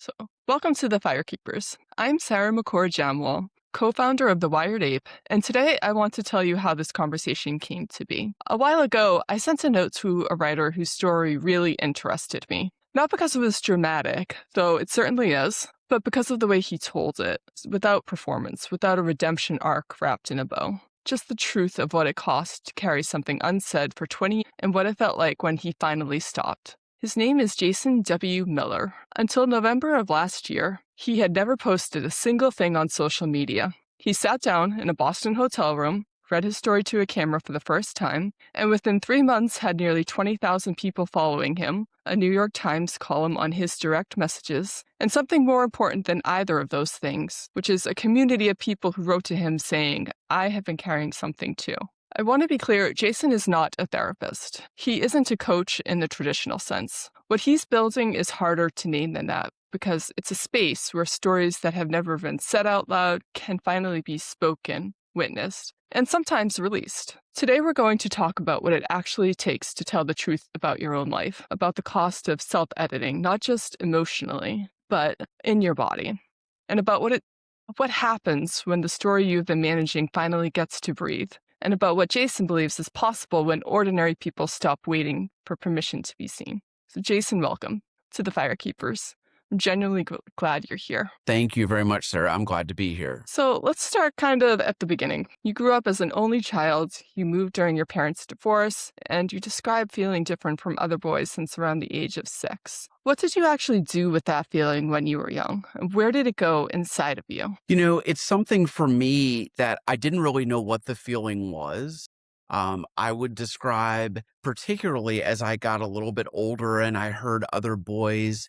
So, welcome to the Firekeepers. I'm Sarah McCord Jamwal, co-founder of The Wired Ape, and today I want to tell you how this conversation came to be. A while ago, I sent a note to a writer whose story really interested me. Not because it was dramatic, though it certainly is, but because of the way he told it, without performance, without a redemption arc wrapped in a bow. Just the truth of what it cost to carry something unsaid for 20 years and what it felt like when he finally stopped. His name is Jason W. Miller. Until November of last year, he had never posted a single thing on social media. He sat down in a Boston hotel room, read his story to a camera for the first time, and within 3 months had nearly 20,000 people following him, a New York Times column on his direct messages, and something more important than either of those things, which is a community of people who wrote to him saying, "I have been carrying something too." I want to be clear, Jason is not a therapist. He isn't a coach in the traditional sense. What he's building is harder to name than that because it's a space where stories that have never been said out loud can finally be spoken, witnessed, and sometimes released. Today we're going to talk about what it actually takes to tell the truth about your own life, about the cost of self-editing, not just emotionally, but in your body, and about what happens when the story you've been managing finally gets to breathe, and about what Jason believes is possible when ordinary people stop waiting for permission to be seen. So Jason, welcome to the Firekeepers. I'm genuinely glad you're here. Thank you very much, Sarah. I'm glad to be here. So let's start kind of at the beginning. You grew up as an only child, you moved during your parents' divorce, and you describe feeling different from other boys since around the age of 6. What did you actually do with that feeling when you were young? And where did it go inside of you? It's something for me that I didn't really know what the feeling was. I would describe, particularly as I got a little bit older and I heard other boys,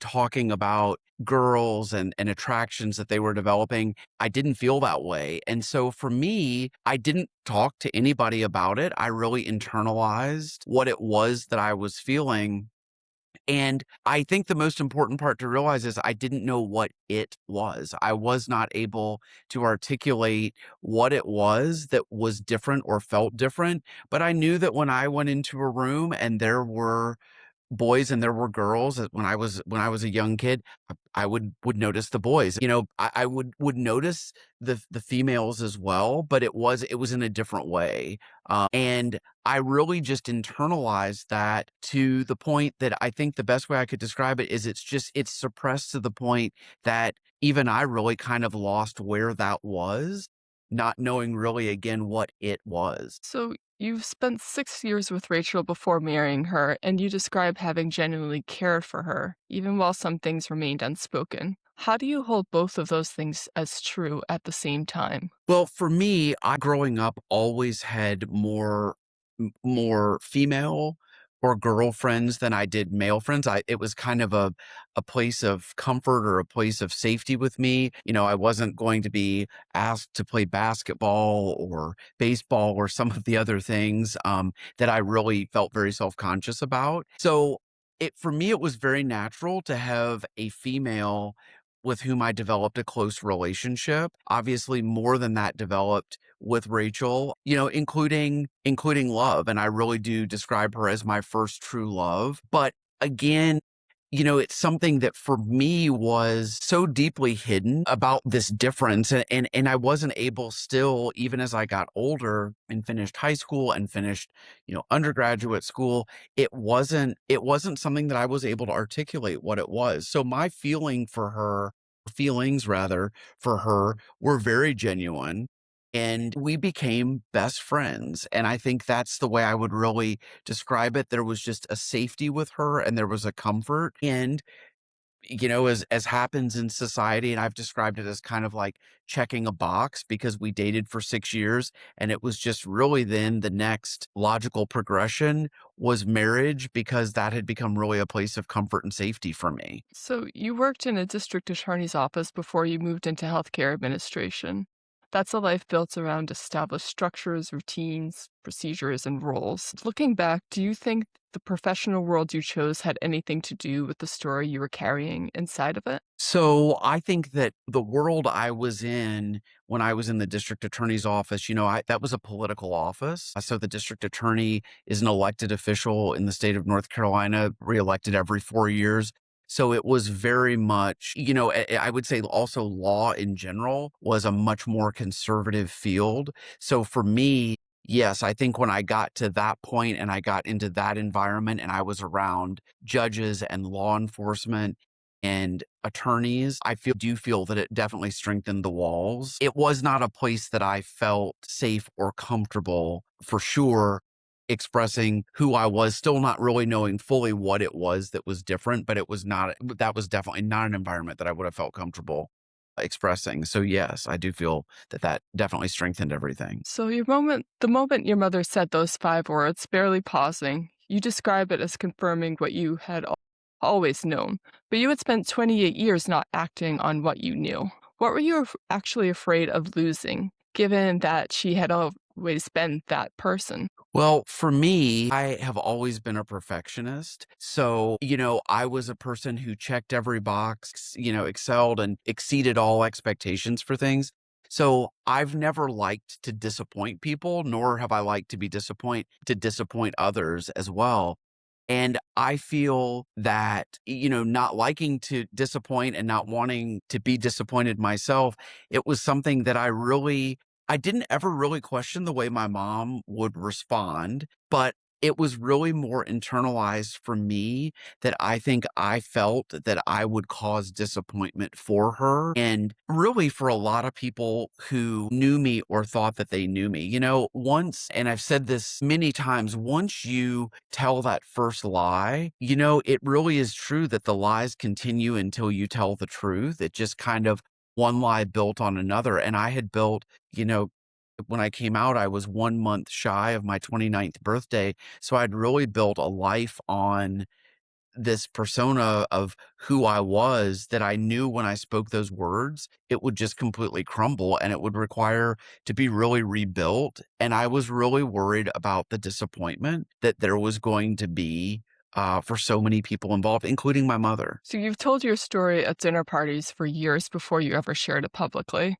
talking about girls and attractions that they were developing. I didn't feel that way. And so for me, I didn't talk to anybody about it. I really internalized what it was that I was feeling. And I think the most important part to realize is I didn't know what it was. I was not able to articulate what it was that was different or felt different. But I knew that when I went into a room and there were boys and there were girls, when I was a young kid, I would notice the boys. I would notice the females as well, but it was in a different way. And I really just internalized that to the point that I think the best way I could describe it is it's suppressed to the point that even I really kind of lost where that was, not knowing really again what it was. So you've spent 6 years with Rachel before marrying her, and you describe having genuinely cared for her, even while some things remained unspoken. How do you hold both of those things as true at the same time? Well, for me, I growing up always had more female or girlfriends than I did male friends. It was kind of a place of comfort or a place of safety with me. I wasn't going to be asked to play basketball or baseball or some of the other things that I really felt very self-conscious about. So for me, it was very natural to have a female with whom I developed a close relationship. Obviously, more than that developed with Rachel, including love. And I really do describe her as my first true love. But again, it's something that for me was so deeply hidden about this difference. And I wasn't able still, even as I got older and finished high school and finished, undergraduate school, it wasn't something that I was able to articulate what it was. So my feelings rather for her were very genuine. And we became best friends. And I think that's the way I would really describe it. There was just a safety with her and there was a comfort. And, as happens in society, and I've described it as kind of like checking a box because we dated for 6 years. And it was just really then the next logical progression was marriage because that had become really a place of comfort and safety for me. So you worked in a district attorney's office before you moved into healthcare administration. That's a life built around established structures, routines, procedures, and roles. Looking back, do you think the professional world you chose had anything to do with the story you were carrying inside of it? So I think that the world I was in when I was in the district attorney's office, that was a political office. So the district attorney is an elected official in the state of North Carolina, reelected every 4 years. So it was very much, I would say also law in general was a much more conservative field. So for me, yes, I think when I got to that point and I got into that environment and I was around judges and law enforcement and attorneys, do feel that it definitely strengthened the walls. It was not a place that I felt safe or comfortable for sure expressing who I was, still not really knowing fully what it was that was different, but that was definitely not an environment that I would have felt comfortable expressing. So yes, I do feel that that definitely strengthened everything. So the moment your mother said those 5 words, barely pausing, you describe it as confirming what you had always known, but you had spent 28 years not acting on what you knew. What were you actually afraid of losing, given that she had always been that person? Well, for me, I have always been a perfectionist. So, I was a person who checked every box, excelled and exceeded all expectations for things. So I've never liked to disappoint people, nor have I liked to disappoint others as well. And I feel that, not liking to disappoint and not wanting to be disappointed myself, it was something that I didn't ever really question the way my mom would respond, but it was really more internalized for me that I think I felt that I would cause disappointment for her. And really for a lot of people who knew me or thought that they knew me, once, and I've said this many times, once you tell that first lie, it really is true that the lies continue until you tell the truth. It just kind of one lie built on another. And I had built, you know, when I came out, I was 1 month shy of my 29th birthday, so I'd really built a life on this persona of who I was that I knew when I spoke those words, it would just completely crumble and it would require to be really rebuilt, and I was really worried about the disappointment that there was going to be, for so many people involved, including my mother. So you've told your story at dinner parties for years before you ever shared it publicly,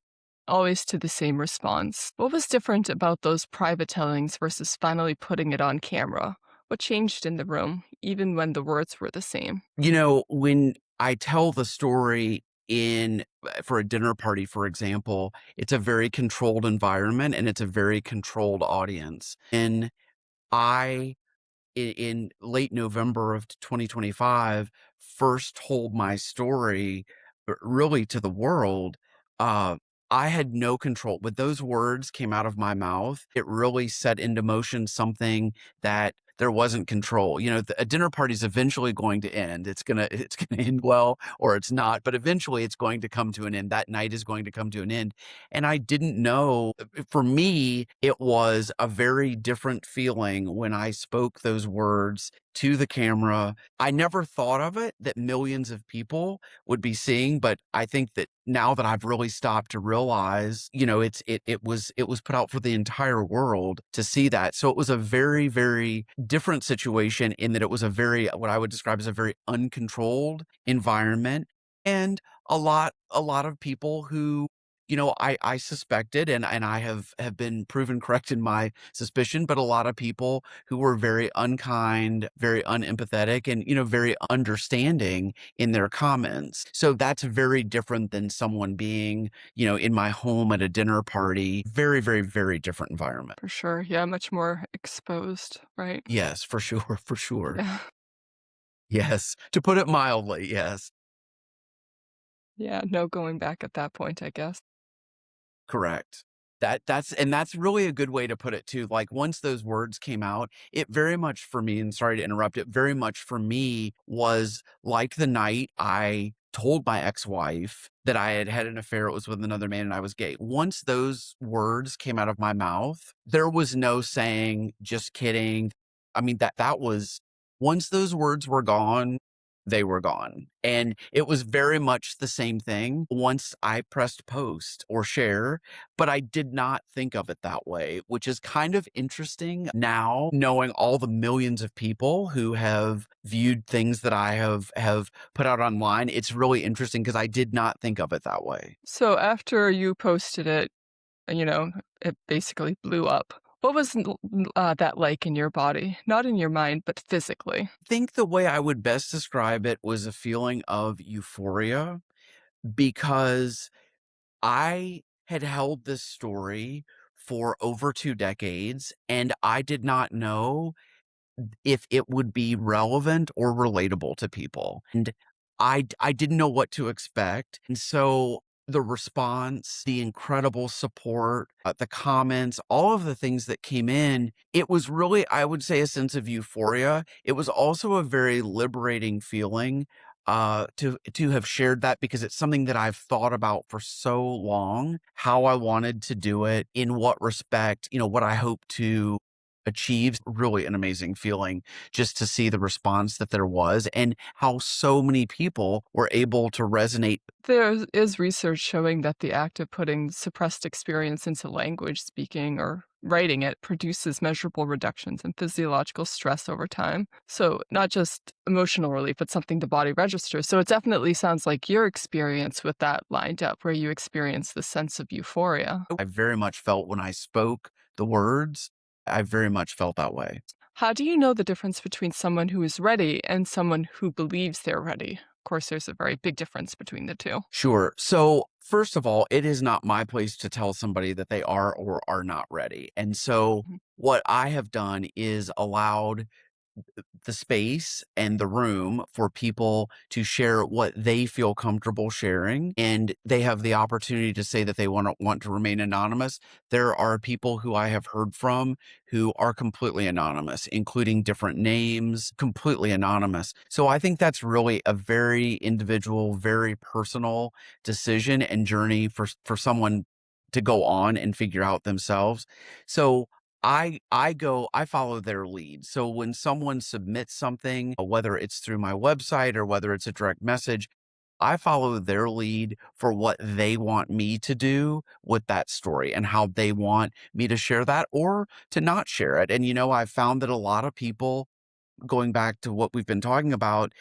always to the same response. What was different about those private tellings versus finally putting it on camera? What changed in the room, even when the words were the same? When I tell the story for a dinner party, for example, it's a very controlled environment and it's a very controlled audience. And I in late November of 2025 first told my story really to the world, uh, I had no control. When those words came out of my mouth, it really set into motion something that there wasn't control. A dinner party is eventually going to end. It's gonna end well or it's not, but eventually it's going to come to an end. That night is going to come to an end. And I didn't know. For me, it was a very different feeling when I spoke those words to the camera. I never thought of it that millions of people would be seeing, but I think that now that I've really stopped to realize, it was put out for the entire world to see that. So it was a very, very different situation in that it was what I would describe as a very uncontrolled environment. And a lot of people who I suspected, and I have been proven correct in my suspicion, but a lot of people who were very unkind, very unempathetic, and, very understanding in their comments. So that's very different than someone being, in my home at a dinner party. Very, very, very different environment. For sure. Yeah, much more exposed, right? Yes, for sure, for sure. Yeah. Yes, to put it mildly, yes. Yeah, no going back at that point, I guess. Correct. That's really a good way to put it too. Like once those words came out, it very much for me, and sorry to interrupt, it very much for me was like the night I told my ex-wife that I had had an affair, it was with another man and I was gay. Once those words came out of my mouth, there was no saying, just kidding. I mean, that was once those words were gone, they were gone. And it was very much the same thing once I pressed post or share, but I did not think of it that way, which is kind of interesting now knowing all the millions of people who have viewed things that I have put out online. It's really interesting because I did not think of it that way. So after you posted it, you know, it basically blew up. What was that like in your body? Not in your mind, but physically. Think the way I would best describe it was a feeling of euphoria because I had held this story for over 2 decades, and I did not know if it would be relevant or relatable to people. And I didn't know what to expect. And so the response, the incredible support, the comments, all of the things that came in, it was really, I would say, a sense of euphoria. It was also a very liberating feeling to have shared that because it's something that I've thought about for so long, how I wanted to do it, in what respect, what I hope to achieve. Really an amazing feeling just to see the response that there was and how so many people were able to resonate. There is research showing that the act of putting suppressed experience into language, speaking, or writing it produces measurable reductions in physiological stress over time. So, not just emotional relief, but something the body registers. So, it definitely sounds like your experience with that lined up, where you experience the sense of euphoria. I very much felt when I spoke the words, I very much felt that way. How do you know the difference between someone who is ready and someone who believes they're ready? Of course, there's a very big difference between the two. Sure. So, first of all, it is not my place to tell somebody that they are or are not ready. And so, Mhm. what I have done is allowed the space and the room for people to share what they feel comfortable sharing, and they have the opportunity to say that they want to remain anonymous. There are people who I have heard from who are completely anonymous, including different names, completely anonymous. So I think that's really a very individual, very personal decision and journey for someone to go on and figure out themselves. So I follow their lead. So when someone submits something, whether it's through my website or whether it's a direct message, I follow their lead for what they want me to do with that story and how they want me to share that or to not share it. And I've found that a lot of people, going back to what we've been talking about,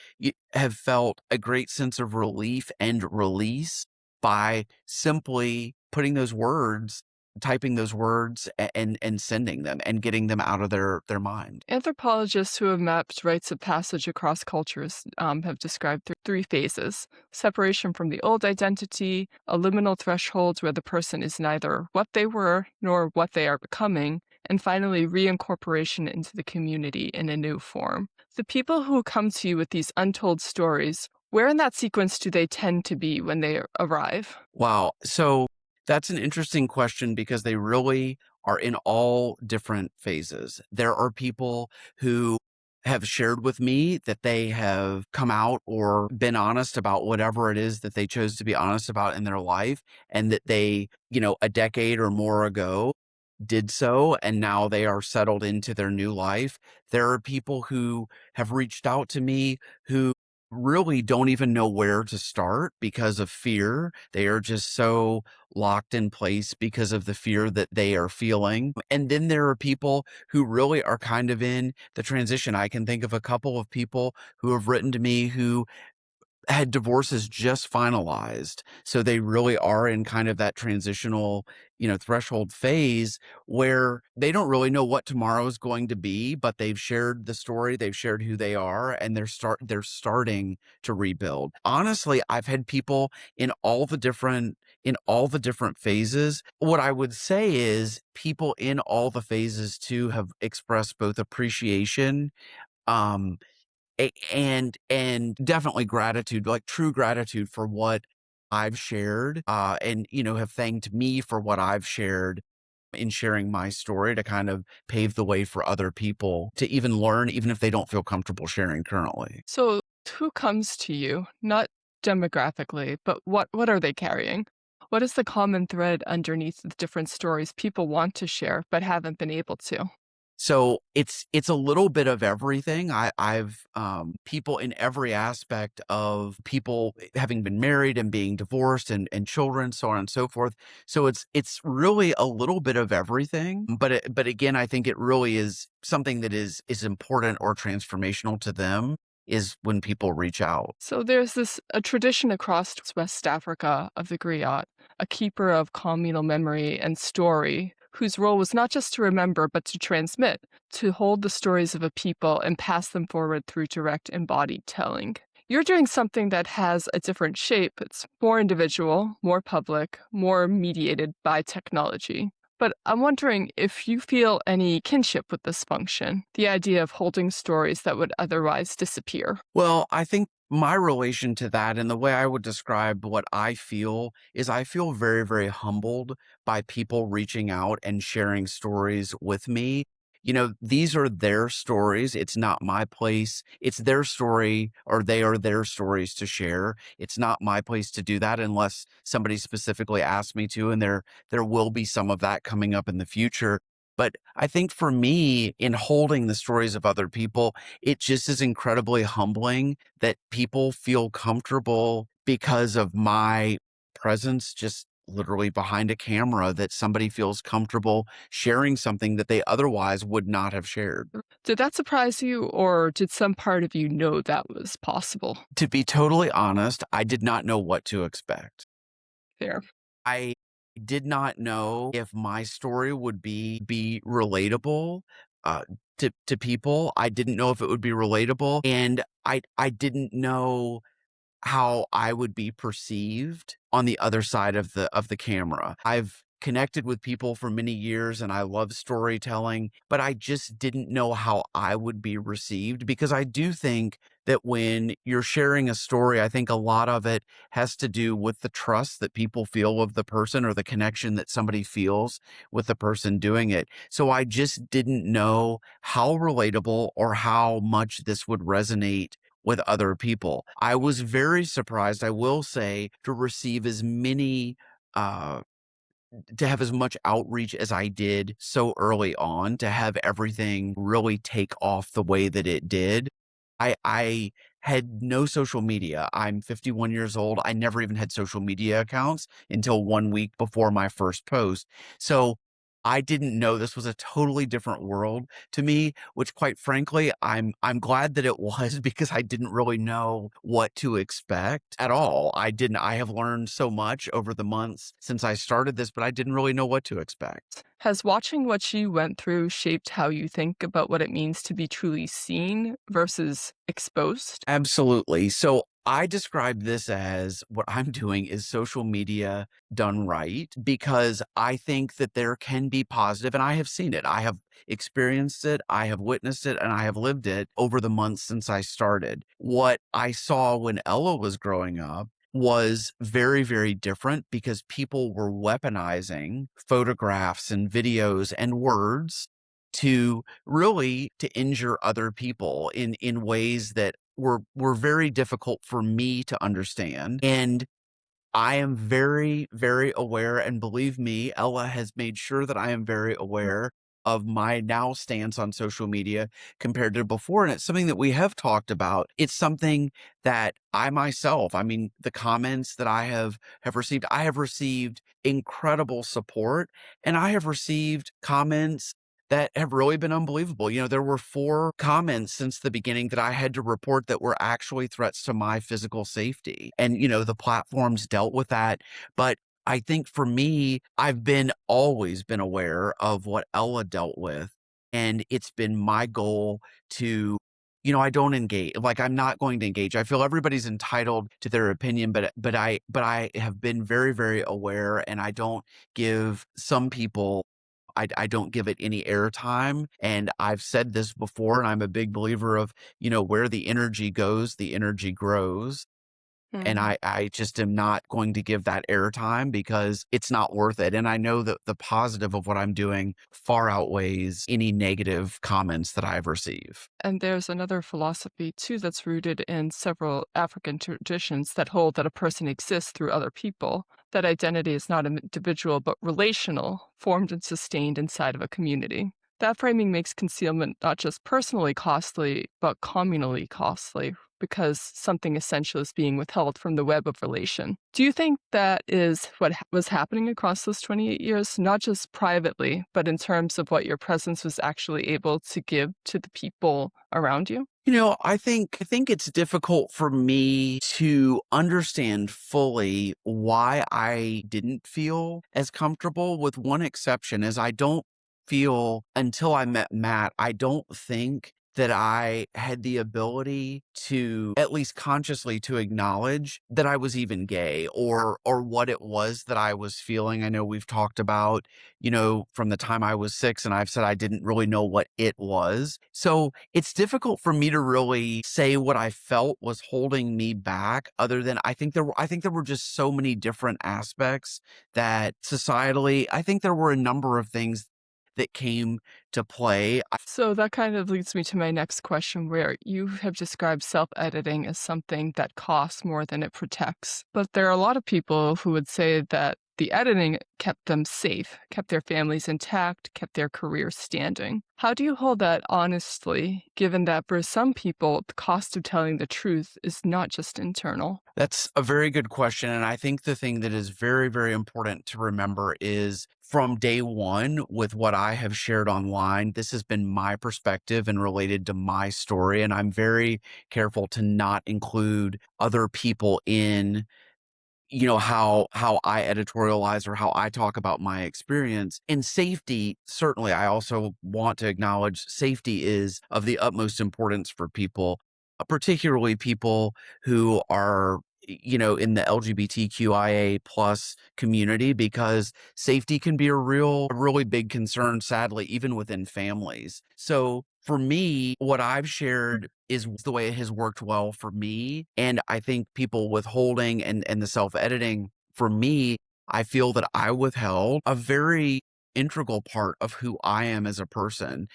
have felt a great sense of relief and release by simply putting those words, typing those words and sending them and getting them out of their mind. Anthropologists who have mapped rites of passage across cultures have described three phases: separation from the old identity, a liminal threshold where the person is neither what they were nor what they are becoming, and finally, reincorporation into the community in a new form. The people who come to you with these untold stories, where in that sequence do they tend to be when they arrive? Wow. So that's an interesting question because they really are in all different phases. There are people who have shared with me that they have come out or been honest about whatever it is that they chose to be honest about in their life, and that they, a decade or more ago did so, and now they are settled into their new life. There are people who have reached out to me who really don't even know where to start because of fear. They are just so locked in place because of the fear that they are feeling. And then there are people who really are kind of in the transition. I can think of a couple of people who have written to me who had divorces just finalized. So they really are in kind of that transitional, threshold phase where they don't really know what tomorrow is going to be, but they've shared the story, they've shared who they are, and they're starting to rebuild. Honestly, I've had people in all the different phases. What I would say is people in all the phases too have expressed both appreciation, um and definitely gratitude, like true gratitude for what I've shared, and, have thanked me for what I've shared in sharing my story to kind of pave the way for other people to even learn, even if they don't feel comfortable sharing currently. So, who comes to you, not demographically, but what are they carrying? What is the common thread underneath the different stories people want to share but haven't been able to? So it's a little bit of everything. I've people in every aspect of people having been married and being divorced and children, so on and so forth. So it's really a little bit of everything. But again, I think it really is something that is important or transformational to them is when people reach out. So there's a tradition across West Africa of the griot, a keeper of communal memory and story, whose role was not just to remember, but to transmit, to hold the stories of a people and pass them forward through direct embodied telling. You're doing something that has a different shape. It's more individual, more public, more mediated by technology. But I'm wondering if you feel any kinship with this function, the idea of holding stories that would otherwise disappear. Well, I think my relation to that and the way I would describe what I feel is I feel very, very humbled by people reaching out and sharing stories with me. These are their stories. It's not my place. It's their story, or they are their stories to share. It's not my place to do that unless somebody specifically asks me to, and there will be some of that coming up in the future. But I think for me, in holding the stories of other people, it just is incredibly humbling that people feel comfortable because of my presence just literally behind a camera, that somebody feels comfortable sharing something that they otherwise would not have shared. Did that surprise you, or did some part of you know that was possible? To be totally honest, I did not know what to expect. There. I did not know if my story would be relatable uh, to people. I didn't know if it would be relatable, and I didn't know how I would be perceived on the other side of the camera. I've connected with people for many years and I love storytelling, but I just didn't know how I would be received, because I do think that when you're sharing a story, I think a lot of it has to do with the trust that people feel of the person, or the connection that somebody feels with the person doing it. So I just didn't know how relatable or how much this would resonate with other people. I was very surprised, I will say, to receive as many uh to have as much outreach as I did so early on, to have everything really take off the way that it did. I had no social media. I'm 51 years old. I never even had social media accounts until 1 week before my first post. So I didn't know, this was a totally different world to me, which quite frankly, I'm glad that it was because I didn't really know what to expect at all. I have learned so much over the months since I started this, but I didn't really know what to expect. Has watching what you went through shaped how you think about what it means to be truly seen versus exposed? Absolutely. So I describe this as, what I'm doing is social media done right, because I think that there can be positive, and I have seen it. I have experienced it, I have witnessed it, and I have lived it over the months since I started. What I saw when Ella was growing up was very, very different, because people were weaponizing photographs and videos and words to really to injure other people in ways that were very difficult for me to understand. And I am very, very aware, and believe me, Ella has made sure that I am very aware of my now stance on social media compared to before. And it's something that we have talked about. It's something that I myself, I mean, the comments that I have received incredible support, and I have received comments that have really been unbelievable. There were 4 comments since the beginning that I had to report that were actually threats to my physical safety. And, the platforms dealt with that. But I think for me, I've always been aware of what Ella dealt with. And it's been my goal to, I don't engage. Like, I'm not going to engage. I feel everybody's entitled to their opinion, but I have been very, very aware, and I don't give some people, I don't give it any airtime. And I've said this before, and I'm a big believer of, where the energy goes, the energy grows. And Hmm. I just am not going to give that airtime, because it's not worth it. And I know that the positive of what I'm doing far outweighs any negative comments that I've received. And there's another philosophy too that's rooted in several African traditions that hold that a person exists through other people, that identity is not individual but relational, formed and sustained inside of a community. That framing makes concealment not just personally costly, but communally costly. because something essential is being withheld from the web of relation. Do you think that is what was happening across those 28 years, not just privately, but in terms of what your presence was actually able to give to the people around you? I think it's difficult for me to understand fully why I didn't feel as comfortable, with one exception, is I don't feel, until I met Matt, I don't think that I had the ability to, at least consciously, to acknowledge that I was even gay, or what it was that I was feeling. I know we've talked about, from the time I was 6, and I've said I didn't really know what it was. So it's difficult for me to really say what I felt was holding me back, other than I think there were just so many different aspects that societally, I think there were a number of things that came to play. So that kind of leads me to my next question, where you have described self editing as something that costs more than it protects. But there are a lot of people who would say that the editing kept them safe, kept their families intact, kept their careers standing. How do you hold that honestly, given that for some people, the cost of telling the truth is not just internal? That's a very good question. And I think the thing that is very, very important to remember is, from day one, with what I have shared online, this has been my perspective and related to my story. And I'm very careful to not include other people in, how I editorialize or how I talk about my experience. And safety, certainly, I also want to acknowledge safety is of the utmost importance for people, particularly people who are, in the LGBTQIA plus community, because safety can be a really big concern, sadly, even within families. So for me, what I've shared is the way it has worked well for me. And I think people withholding and the self editing, for me, I feel that I withheld a very integral part of who I am as a person.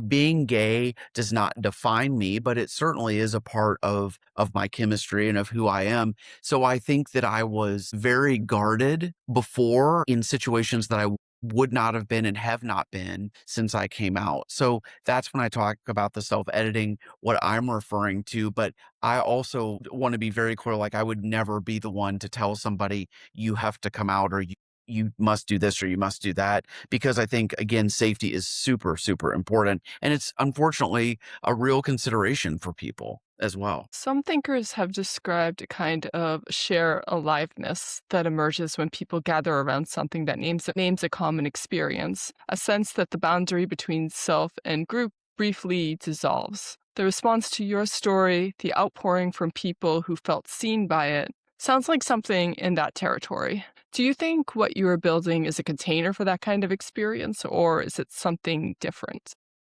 Being gay does not define me, but it certainly is a part of my chemistry and of who I am. So I think that I was very guarded before, in situations that I would not have been and have not been since I came out. So that's when I talk about the self editing, what I'm referring to. But I also want to be very clear, like, I would never be the one to tell somebody, you have to come out, or you must do this or you must do that, because I think, again, safety is super, super important. And it's unfortunately a real consideration for people as well. Some thinkers have described a kind of share aliveness that emerges when people gather around something that names a common experience, a sense that the boundary between self and group briefly dissolves. The response to your story, the outpouring from people who felt seen by it, sounds like something in that territory. Do you think what you are building is a container for that kind of experience, or is it something different?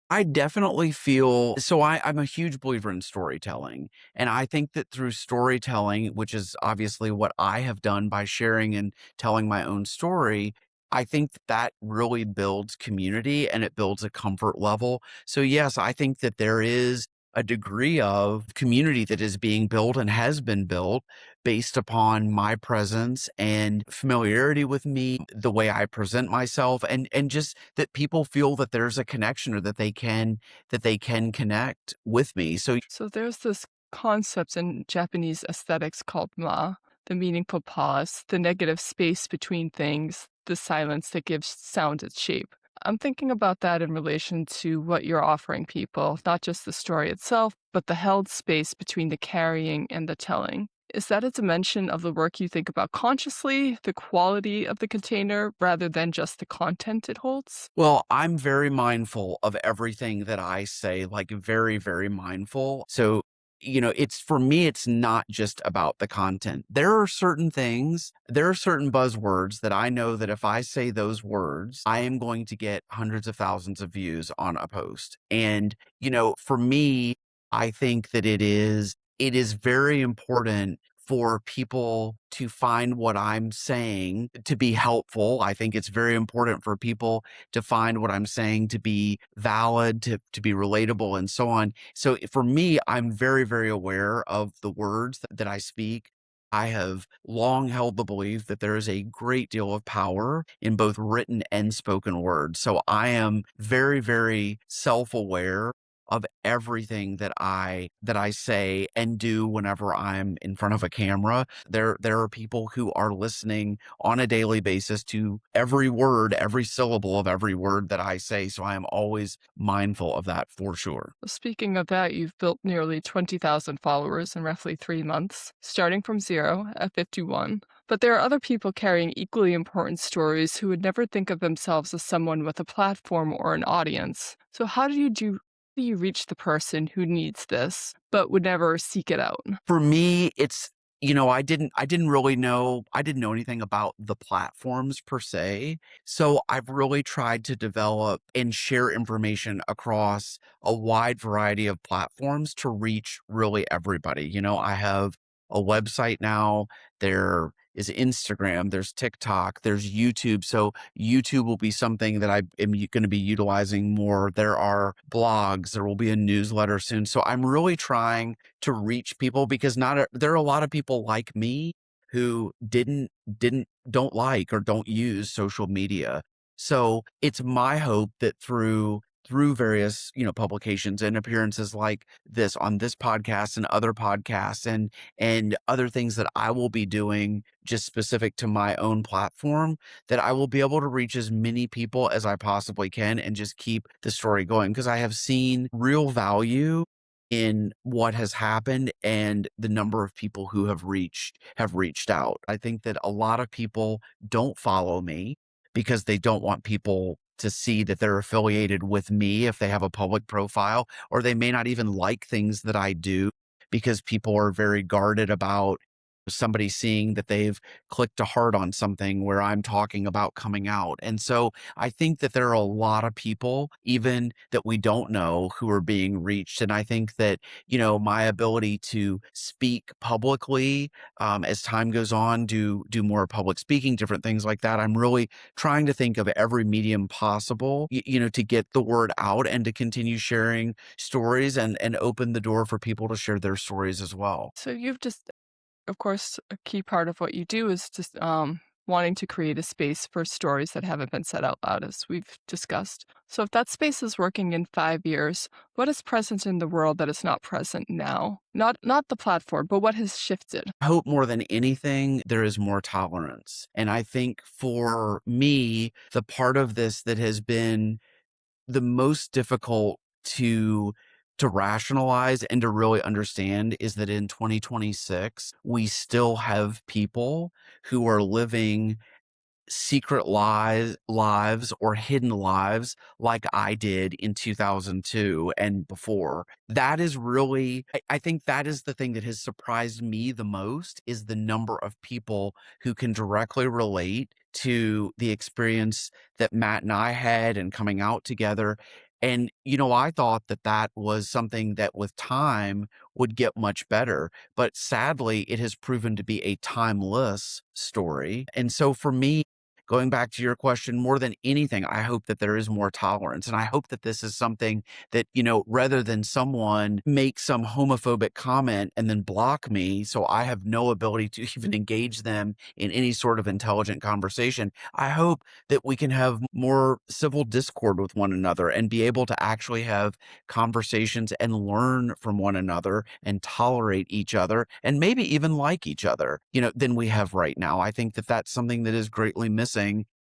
I definitely feel so. I'm a huge believer in storytelling. And I think that through storytelling, which is obviously what I have done by sharing and telling my own story, I think that really builds community and it builds a comfort level. So, yes, I think that there is a degree of community that is being built and has been built based upon my presence and familiarity with me, the way I present myself, and just that people feel that there's a connection, or that they can connect with me. So So there's this concept in Japanese aesthetics called the meaningful pause, the negative space between things, the silence that gives sound its shape. I'm thinking about that in relation to what you're offering people, not just the story itself, but the held space between the carrying and the telling. Is that a dimension of the work you think about consciously, the quality of the container, rather than just the content it holds? Well, I'm very mindful of everything that I say, like, very, very mindful. So, it's, for me, it's not just about the content. There are certain buzzwords that I know that if I say those words, I am going to get hundreds of thousands of views on a post. And, for me, I think that it is very important for people to find what I'm saying to be helpful. I think it's very important for people to find what I'm saying to be valid, to be relatable, and so on. So for me, I'm very, very aware of the words that I speak. I have long held the belief that there is a great deal of power in both written and spoken words. So I am very, very self aware of everything that I say and do whenever I'm in front of a camera. There are people who are listening on a daily basis to every word, every syllable of every word that I say. So I am always mindful of that for sure. Speaking of that, you've built nearly 20,000 followers in roughly 3 months, starting from zero at 51. But there are other people carrying equally important stories who would never think of themselves as someone with a platform or an audience. So, how do you reach the person who needs this but would never seek it out? For me, it's I didn't know anything about the platforms per se. So I've really tried to develop and share information across a wide variety of platforms to reach really everybody. I have a website now. There is Instagram, there's TikTok, there's YouTube. So YouTube will be something that I am going to be utilizing more. There are blogs, there will be a newsletter soon. So I'm really trying to reach people because there are a lot of people like me who don't like or don't use social media. So it's my hope that through various, publications and appearances like this on this podcast and other podcasts and other things that I will be doing just specific to my own platform, that I will be able to reach as many people as I possibly can and just keep the story going because I have seen real value in what has happened and the number of people who have reached out. I think that a lot of people don't follow me because they don't want people to see that they're affiliated with me if they have a public profile, or they may not even like things that I do because people are very guarded about somebody seeing that they've clicked a heart on something where I'm talking about coming out. And so I think that there are a lot of people, even that we don't know, who are being reached. And I think that, my ability to speak publicly as time goes on, do more public speaking, different things like that. I'm really trying to think of every medium possible, to get the word out and to continue sharing stories and open the door for people to share their stories as well. So, you've just of course, a key part of what you do is just wanting to create a space for stories that haven't been said out loud, as we've discussed. So, if that space is working in 5 years, what is present in the world that is not present now? Not the platform, but what has shifted? I hope more than anything, there is more tolerance. And I think for me, the part of this that has been the most difficult to rationalize and to really understand is that in 2026, we still have people who are living secret lives or hidden lives like I did in 2002 and before. That is really I think that is the thing that has surprised me the most, is the number of people who can directly relate to the experience that Matt and I had and coming out together. And, I thought that that was something that with time would get much better. But sadly, it has proven to be a timeless story. And so for me, going back to your question, more than anything, I hope that there is more tolerance. And I hope that this is something that, rather than someone make some homophobic comment and then block me, so I have no ability to even engage them in any sort of intelligent conversation, I hope that we can have more civil discord with one another and be able to actually have conversations and learn from one another and tolerate each other and maybe even like each other, than we have right now. I think that that's something that is greatly missing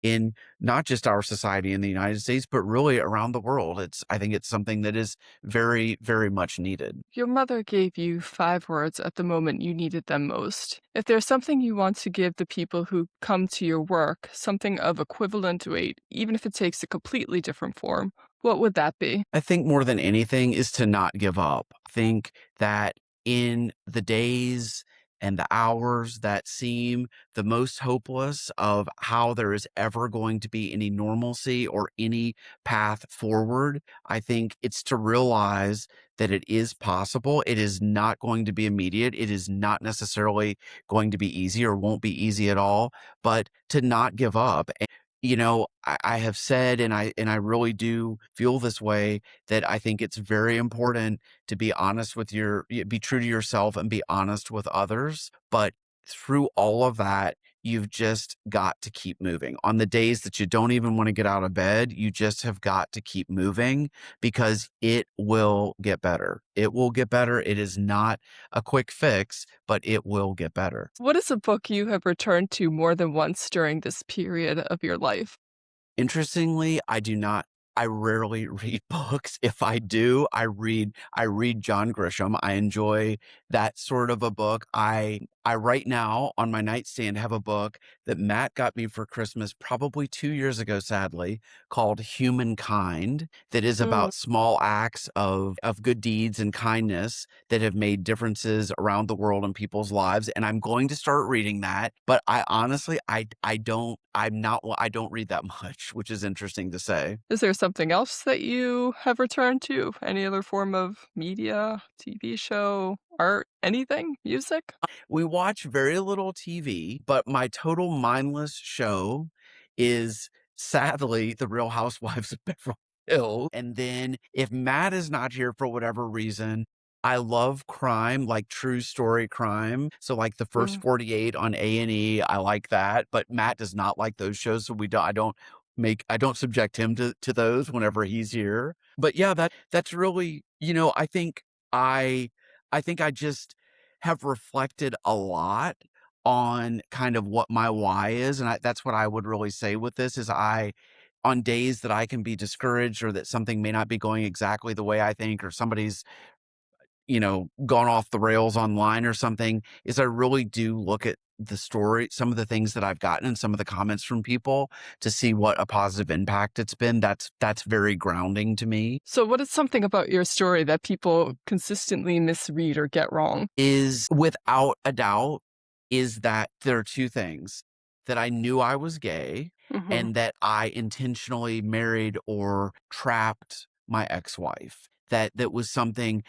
in not just our society in the United States, but really around the world. I think it's something that is very, very much needed. Your mother gave you 5 words at the moment you needed them most. If there's something you want to give the people who come to your work, something of equivalent weight, even if it takes a completely different form, what would that be? I think more than anything is to not give up. I think that in the days and the hours that seem the most hopeless of how there is ever going to be any normalcy or any path forward, I think it's to realize that it is possible. It is not going to be immediate. It is not necessarily going to be easy or won't be easy at all, but to not give up. I have said, and I really do feel this way, that I think it's very important to be honest with be true to yourself and be honest with others. But through all of that, you've just got to keep moving. On the days that you don't even want to get out of bed, you just have got to keep moving because it will get better. It will get better. It is not a quick fix, but it will get better. What is a book you have returned to more than once during this period of your life? Interestingly, I rarely read books. If I do, I read John Grisham. I enjoy that sort of a book. I right now on my nightstand have a book that Matt got me for Christmas probably 2 years ago, sadly, called Humankind, that is Mm. about small acts of good deeds and kindness that have made differences around the world in people's lives, and I'm going to start reading that, but I honestly, I don't read that much, which is interesting to say. Is there something else that you have returned to? Any other form of media, TV show, art, anything? Music? We watch very little TV, but my total mindless show is sadly The Real Housewives of Beverly Hills. And then if Matt is not here for whatever reason, I love crime, like true story crime. So like the first Mm. 48 on A&E, I like that, but Matt does not like those shows, so I don't subject him to those whenever he's here. But yeah, that's really, I I think I just have reflected a lot on kind of what my why is, and that's what I would really say with this is on days that I can be discouraged or that something may not be going exactly the way I think or somebody's, gone off the rails online or something, is I really do look at the story, some of the things that I've gotten and some of the comments from people to see what a positive impact it's been. That's very grounding to me. So, what is something about your story that people consistently misread or get wrong? Is without a doubt is that there are 2 things, that I knew I was gay Mhm. and that I intentionally married or trapped my ex-wife. That was something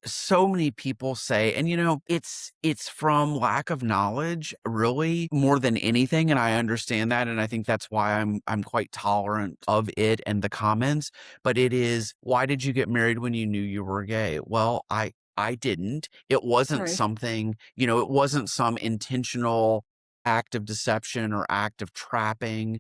so many people say, and, it's from lack of knowledge, really, more than anything, and I understand that, and I think that's why I'm quite tolerant of it and the comments, but it is, "Why did you get married when you knew you were gay?" Well, I didn't. It wasn't Right. something, it wasn't some intentional act of deception or act of trapping,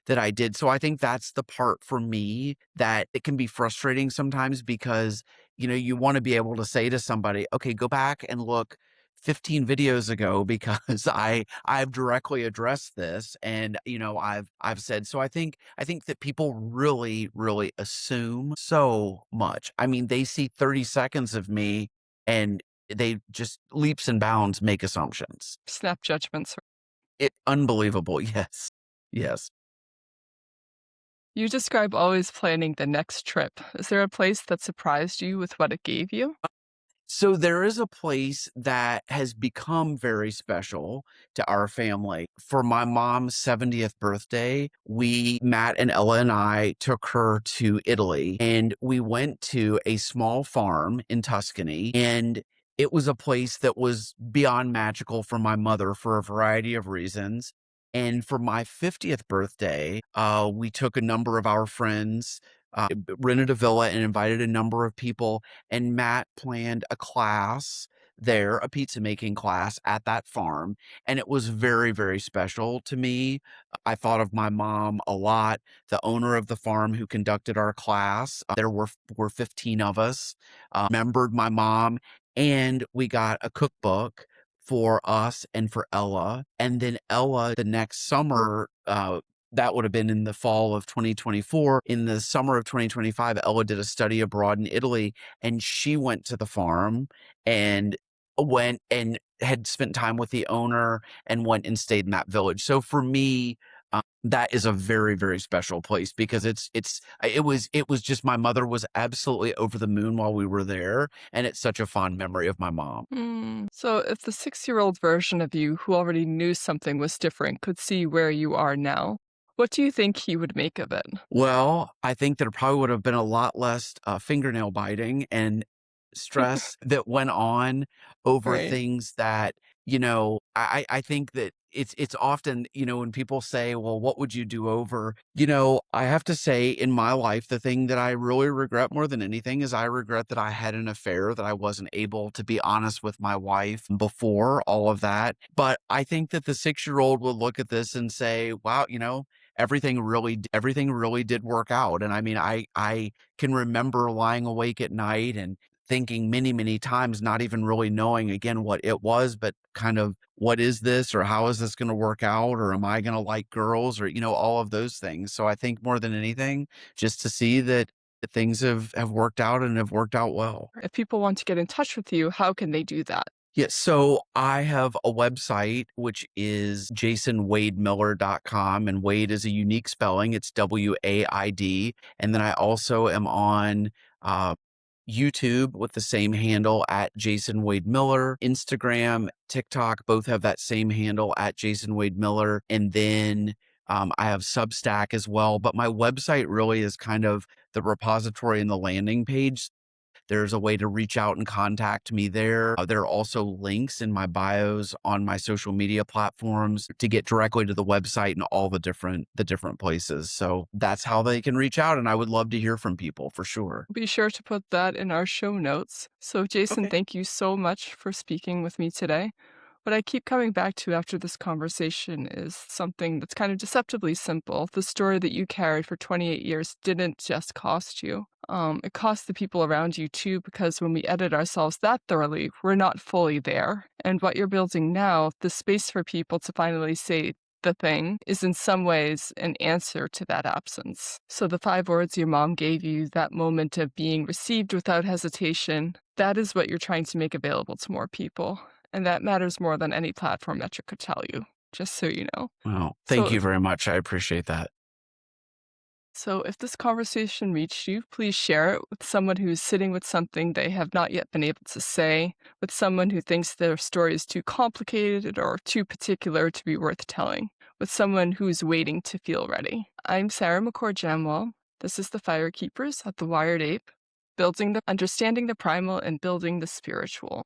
that I did. So I think that's the part for me that it can be frustrating sometimes because, you want to be able to say to somebody, okay, go back and look 15 videos ago because I've directly addressed this and I've said so I think that people really really assume so much. I mean, they see 30 seconds of me and they just leaps and bounds make assumptions. Snap judgments. It unbelievable. Yes. Yes. You describe always planning the next trip. Is there a place that surprised you with what it gave you? So there is a place that has become very special to our family. For my mom's 70th birthday, Matt and Ella and I took her to Italy and we went to a small farm in Tuscany. And it was a place that was beyond magical for my mother for a variety of reasons. And for my 50th birthday, we took a number of our friends, rented a villa and invited a number of people, and Matt planned a class there, a pizza making class at that farm, and it was very, very special to me. I thought of my mom a lot, the owner of the farm who conducted our class. There were 15 of us, remembered my mom, and we got a cookbook for us and for Ella. And then Ella, the next summer, that would have been in the fall of 2024. In the summer of 2025, Ella did a study abroad in Italy and she went to the farm and went and had spent time with the owner and went and stayed in that village. So for me, that is a very, very special place because it was just my mother was absolutely over the moon while we were there. And it's such a fond memory of my mom. So, if the 6-year-old version of you who already knew something was different could see where you are now, what do you think he would make of it? Well, I think there probably would have been a lot less fingernail biting and stress that went on over Right. things that, I think that it's often, when people say, well, what would you do over? I have to say in my life, the thing that I really regret more than anything is I regret that I had an affair, that I wasn't able to be honest with my wife before all of that. But I think that the 6-year-old would look at this and say, wow, everything really did work out. And I mean, I can remember lying awake at night and thinking many, many times, not even really knowing again what it was, but kind of what is this, or how is this going to work out, or am I going to like girls, or all of those things. So I think more than anything, just to see that things have worked out and have worked out well. If people want to get in touch with you, how can they do that? Yeah, so I have a website which is jasonwaidmiller.com, and Wade is a unique spelling. It's Waid. And then I also am on uh, YouTube with the same handle at Jason Waid Miller. Instagram, TikTok both have that same handle at Jason Waid Miller. And then I have Substack as well. But my website really is kind of the repository and the landing page. There's a way to reach out and contact me there. There are also links in my bios on my social media platforms to get directly to the website and all the different places. So that's how they can reach out, and I would love to hear from people for sure. Be sure to put that in our show notes. So, Jason, Okay. thank you so much for speaking with me today. What I keep coming back to after this conversation is something that's kind of deceptively simple. The story that you carried for 28 years didn't just cost you. It cost the people around you too, because when we edit ourselves that thoroughly, we're not fully there. And what you're building now, the space for people to finally say the thing, is in some ways an answer to that absence. So the 5 words your mom gave you, that moment of being received without hesitation, that is what you're trying to make available to more people. And that matters more than any platform metric could tell you, just so you know. Well, So thank you if, very much. I appreciate that. so if this conversation reached you, please share it with someone who's sitting with something they have not yet been able to say, with someone who thinks their story is too complicated or too particular to be worth telling, with someone who's waiting to feel ready. I'm Sarah McCord Jamwal. This is the Firekeepers at the Wired Ape, understanding the primal and building the spiritual.